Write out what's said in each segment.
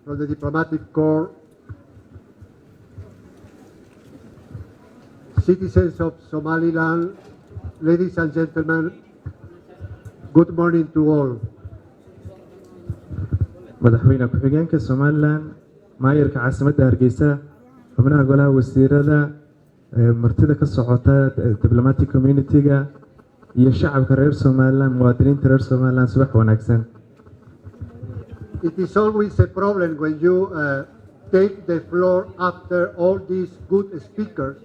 from the diplomatic corps, citizens of Somaliland, ladies and gentlemen, good morning to all. madaxweyne ku-xigeenka Somaliland maayarka caasimadda Hargeysa xubnaha golaha wasiirada martida ka socota diplomatic community-ga iyo shacabka reer Somaliland muwaadiniinta reer Somaliland subax wanaagsan. It is always a problem when you take the floor after all these good speakers,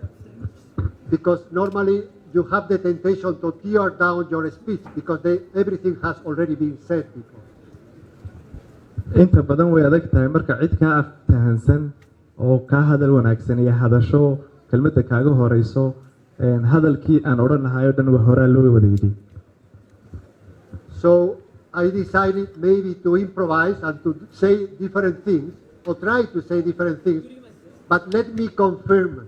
because normally you have the temptation to tear down your speech because everything has already been said before. inta badan way adag tahay marka cid ka aftahansan oo ka hadal wanaagsan iyo hadasho kelmadda kaaga horeyso hadalkii aan odhanahay oo dhan waa hore loo wada yidhi. So I decided maybe to improvise and to say different things, or try to say different things, but let me confirm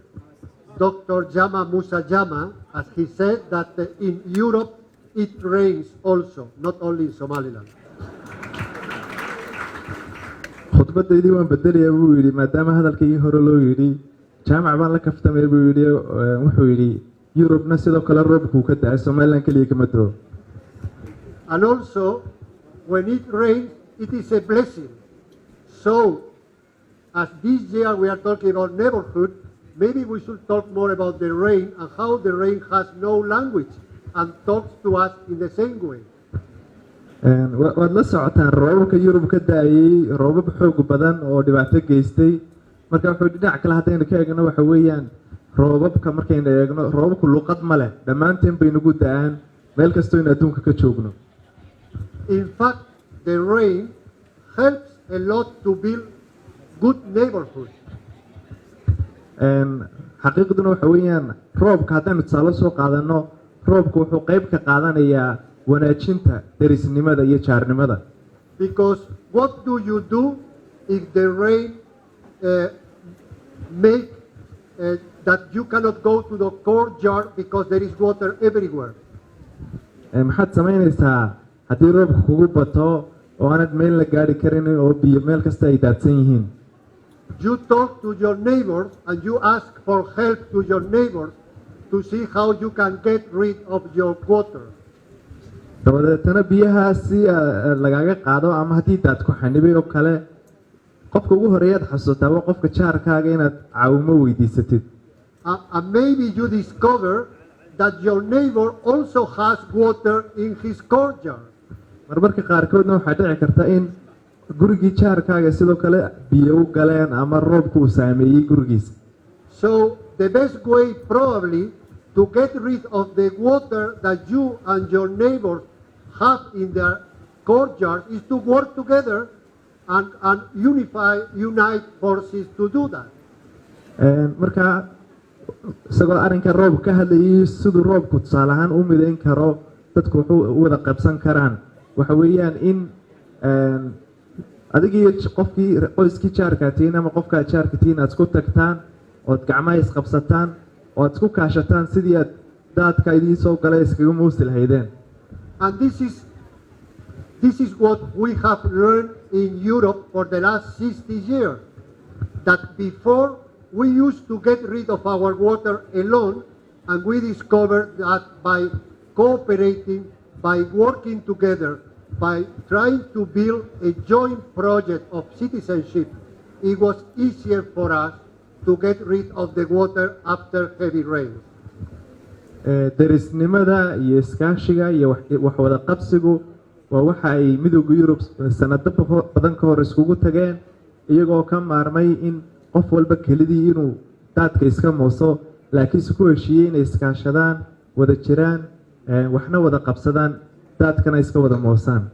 Dr. Jama Musa Jama, as he said, that in Europe it rains also, not only in Somaliland. khudbadaydii waan bedelayaa buu yidhi maadaama hadalkaygii hore loo yidhi jaamac baan la kaftamay buu yidhi wuxuu yidhi Yurubna sidoo kale roobkuu ka da'ay Somaliland kaliya kama doo. And also when it rains it is a blessing. So as this year we are talking about neighborhood, maybe we should talk more about the rain and how the rain has no language and talks to us in the same way. waad la socotaan roobabka Yurub ka daayay roobab xoog badan oo dhibaato geystay marka wuxuu dhinac kale hadayna ka eegno waxa weeyaan roobabka markayna eegno roobabku luqad ma leh dhammaanteen bay nagu da'aan meel kastoo in adduunka ka joogno. In fact, the rain helps a lot to build good neighborhoods. xaqiiqduna waxa weeyaan roobka haddaynu tusaale soo qaadano roobku wuxuu qayb ka qaadanayaa wanaajinta derisnimada iyo jaarnimada. Because what do you do if the rain make that you cannot go to the courtyard because there is water everywhere? maxaad samaynaysaa haddii roobka kugu bato oo aanad meel la gaari karin oo biyo meel kasta ay daadsan yihiin? You talk to your neighbors and you ask for help to your neighbors to see how you can get rid of your water. dabadeetana biyahaasi lagaaga qaado ama haddii daad ku xanibay oo kale qofka ugu horeeyaad xasuutaa waa qofka jaarkaaga inaad caawimo weydiisatid. And maybe you discover that your neighbor also has water in his courtyard. marmarka qaarkoodna waxaa dhici karta in gurigii jaarkaaga sidoo kale biyo u galeen ama roobku uu saameeyey gurigiisa. So the best way probably to get rid of the water that you and your neighbors have in their courtyard is to work together and unite forces to do that. marka isagoo arrinka roob ka hadlayay siduu roobku tusaale ahaan u midayn karo dadku wuxuu u wada qabsan karaan waxa weeyaan in adigii qofkii qoyskii jaarka tiin ama qofka jaarka tiin aad isku tagtaan oo gacmaha isqabsataan oo aad isku kaashataan sidii aad daadka idin soo galay iskaga muusi lahaydeen. And this is what we have learned in Europe for the last 60 years, that before we used to get rid of our water alone, and we discovered that by cooperating, by working together, by trying to build a joint project of citizenship, it was easier for us to get rid of the water after heavy rain. derisnimada iyo iskaashiga iyo wax wada qabsigu waa waxa ay Midawga Yurub sanado badan ka hor iskugu tageen iyagoo ka maarmay in qof walba kelidii inuu daadka iska mooso laakiin ku heshiiyay inay iskaashadaan wada jiraan waxna wada qabsadaan daadkana iska wada moosaan.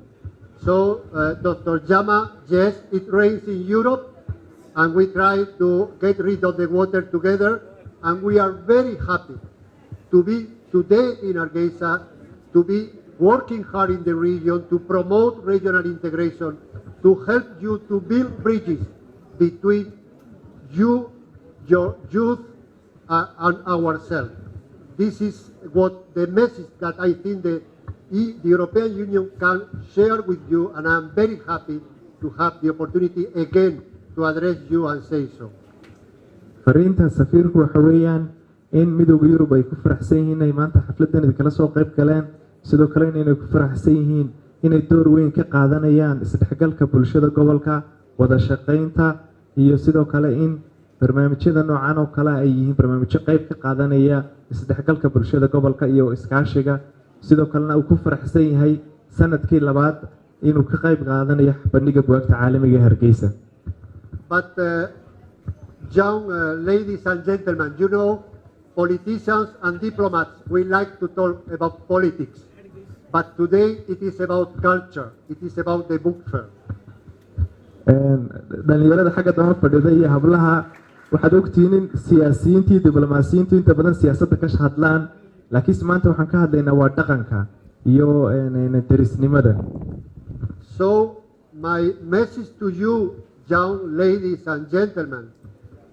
So Dr. Jama, yes, it rains in Europe and we try to get rid of the water together, and we are very happy to be today in Hargeysa, to be working hard in the region to promote regional integration, to help you to build bridges between you, your youth, and ourselves. This is what the message that I think the European Union can share with you, and I'm very happy to have the opportunity again to address you and say so. fariinta safiirku waxa weeyaan in midowga Yurub ay ku faraxsan yihiin inay maanta xafladan idin soo qayb galeen sidoo kale inay ku faraxsan yihiin inay door weyn ka qaadanayaan isdhexgalka bulshada gobolka wada shaqeynta iyo sidoo kale in barnaamijyada noocan oo kale ay yihiin barnaamijyo qayb ka qaadanaya isdhexgalka bulshada gobolka iyo iskaashiga sidoo kalena uu ku faraxsan yahay sanadkii labaad inuu ka qayb qaadanayo bandhiga buugaagta caalamiga ee Hargeysa. But young ladies and gentlemen, you know, politicians and diplomats, we like to talk about politics. But today it is about culture. It is about the book fair. dhalinyarada xagga dama fadhida iyo hablaha waxaad ogtihiin in siyaasiyiinta iyo diblomaasiyiintu inta badan siyaasadda ka hadlaan laakiin maanta waxaan ka hadlaynaa waa dhaqanka iyo derisnimada. So my message to you, young ladies and gentlemen,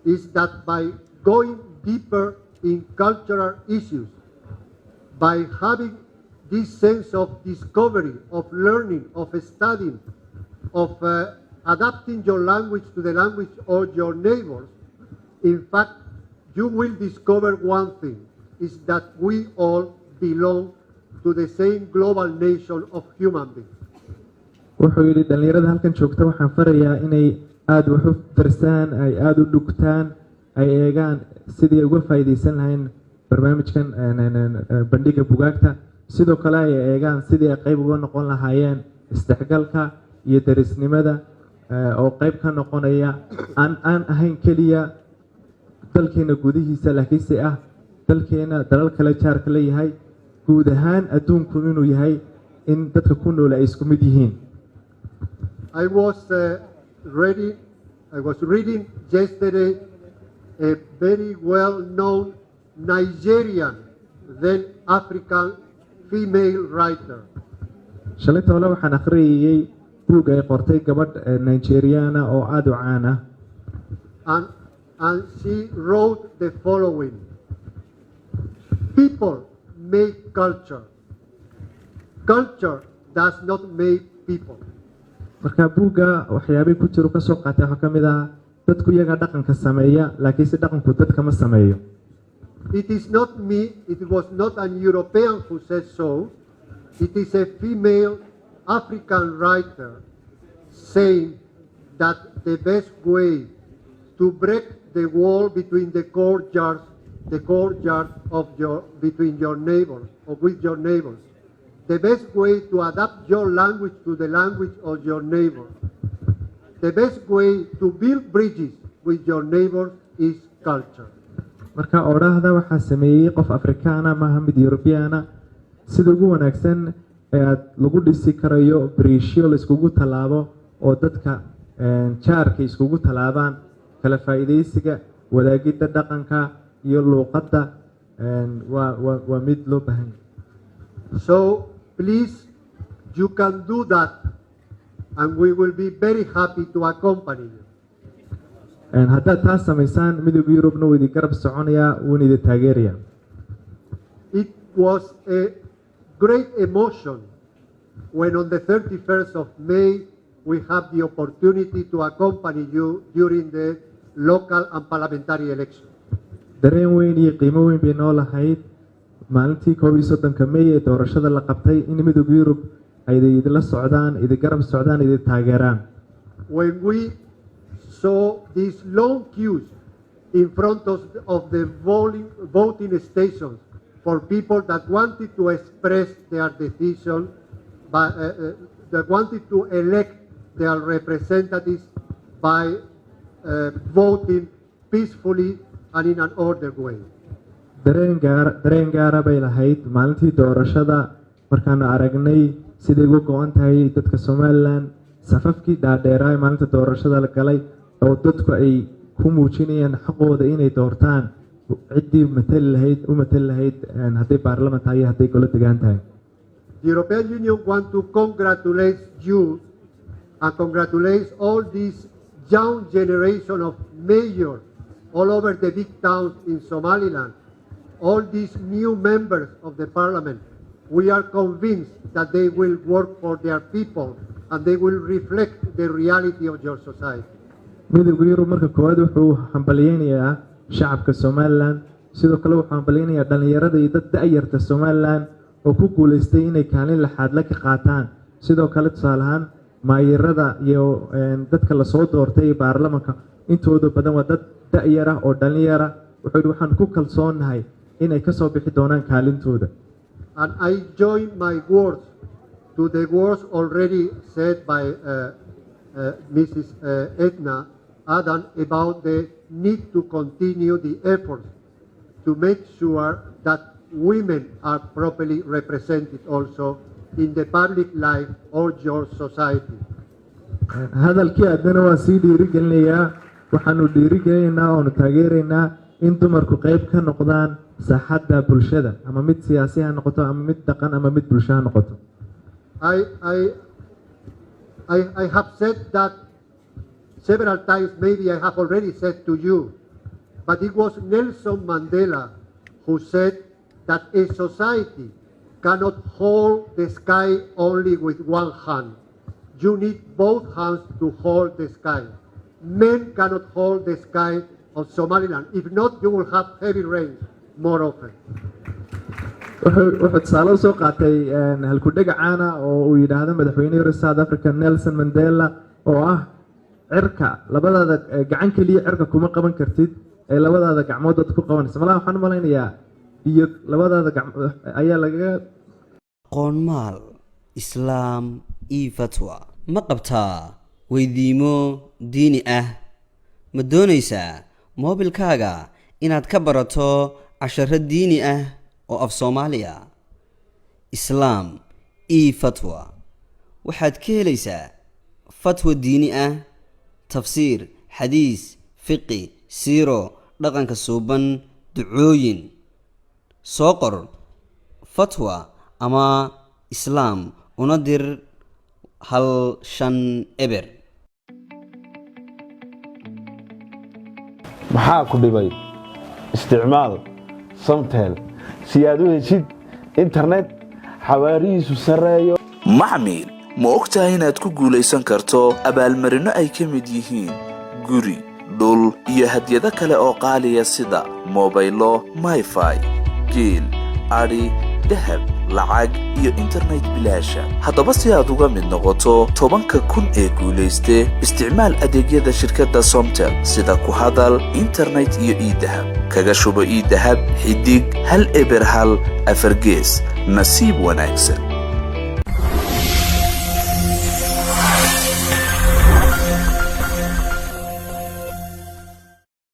is that by going deeper in cultural issues, by having this sense of discovery, of learning, of studying, of adapting your language to the language of your neighbors, in fact, you will discover one thing, is that we all belong to the same global nation of human beings. wuxuu yidhi dhalinyarada halkan joogta waxaan farayaa inay aada wax u darsaan ay aada u dhugtaan ay eegaan sidii uga faa'iidaysan lahayn barnaamijkan bandhiga buugaagta sidoo kale ay eegaan sidii ay qayb uga noqon lahaayeen isdhexgalka iyo derisnimada oo qayb ka noqonaya aan ahayn keliya dalkeena gudihiisa laakiinse ah dalkeena dalal kale jaarka leeyahay guud ahaan adduunku inuu yahay in dadka ku nool ay isku mid yihiin. I was reading yesterday a very well-known Nigerian, then African female writer. shalayta wala waxaan akhriyay buug ay qortay gabadh Nigeriana oo aad u caan ah. And she wrote the following: people make culture. Culture does not make people. marka buugga waxyaabay ku jiro ka soo qaatay waxa kamid ah dadku iyaga dhaqanka sameeya laakiin si dhaqanku dadka ma sameeyo. It is not me, it was not an European who said so. It is a female African writer saying that the best way to break the wall between the courtyards between your neighbors or with your neighbors, the best way to adapt your language to the language of your neighbors, the best way to build bridges with your neighbors is culture. marka oodhahda waxaa sameeyey qof Afrikaana maaha mid Europeana sida ugu wanaagsan ee lagu dhisi karayo bariishyo la iskugu talaabo oo dadka jaarka iskugu talaabaan kala faa'iideysiga wadaagida dhaqanka iyo luqadda waa mid loo baahan. So please, you can do that and we will be very happy to accompany you. haddaad taas samaysaan midowga Yurubna wuu idin garab soconayaa wuuna idin taageerayaa. It was a great emotion when on the 31st of May we have the opportunity to accompany you during the local and parliamentary elections. dareen weyn iyo qiimo weyn bay noo lahayd maalintii 31 May ee doorashada la qabtay in midowga Yurub ay idinla socdaan idin garab socdaan idin taageeraan. When we saw these long queues in front of the voting stations for people that wanted to express their decision, that wanted to elect their representatives by voting peacefully and in an ordered way. dareen gaara bay lahayd maalintii doorashada markaan aragnay siday uga go'an tahay dadka Somaliland safafkii dhaadheeraa maalinta doorashada la galay oo dadku ay ku muujinayaan xaqooda inay doortaan ciddii matali lahayd hadday baarlamaan tahay hadday golo degaan tahay. The European Union want to congratulate you and congratulate all this young generation of mayors all over the big towns in Somaliland, all these new members of the parliament. We are convinced that they will work for their people and they will reflect the reality of your society. midowga Yurub marka koowaad wuxuu hambalyeeyaa shacabka Somaliland sidoo kale wuxuu hambalyeeyaa dhalinyarada iyo dadka da'yarta Somaliland oo ku guuleystay inay kaalin laxaad la ka qaataan sidoo kale tusaalahan maayirada iyo dadka la soo doortay baarlamaanka intooda badan waa dad da'yar ah oo dhalinyara waxaan ku kalsoonahay inay ka soo bixi doonaan kaalintooda. And I join my words to the words already said by Mrs. Edna Adan about the need to continue the efforts to make sure that women are properly represented also in the public life of your society. hadalkii adana waa sii dhiirigelinayaa waxaanu dhiirigelinaynaa oo taageeraynaa in dumarku qayb ka noqdaan saaxadda bulshada ama mid siyaasi ha noqoto ama mid dhaqan ama mid bulsho ha noqoto. I have said that several times, maybe I have already said to you, but it was Nelson Mandela who said that a society cannot hold the sky only with one hand. You need both hands to hold the sky. Men cannot hold the sky of Somaliland. If not, you will have heavy rains more often. wuxuu tusaale soo qaatay halkudhaga caana oo uu yidhaahdo madaxweynihii South Africa Nelson Mandela oo ah cirka labadaada gacan kaliya cirka kuma qaban kartid ee labadaada gacmood ku qabanaysa malaha waxaan malaynayaa iyo labadaada gacmood ayaa laga qoonmaal islaam iyo fatwa ma qabtaa weydiimo diini ah ma doonaysaa moobilkaaga inaad ka barato casharo diini ah oo af Soomaaliya islaam iyo fatwa waxaad ka helaysaa fatwa diini ah tafsiir xadiis fiqi siiro dhaqanka suuban ducooyin soo qor fatwa ama islaam una dir 15 eber maxaa ku dhibay isticmaal Somtel si aad u heshid internet xawaarihiisu sareeyo. macmiil ma ogtahay inaad ku guulaysan karto abaalmarino ay ka mid yihiin guri dhul iyo hadiyado kale oo qaaliya sida mobaylo MiFi geel ari dahab lacag iyo internet bilaasha. haddaba si aad uga mid noqoto 10,000 ee guulayste isticmaal adeegyada shirkadda Somtel sida ku hadal internet iyo e-dahab kaga shubo e-dahab xidig 1 eber 1 4 gees nasiib wanaagsan.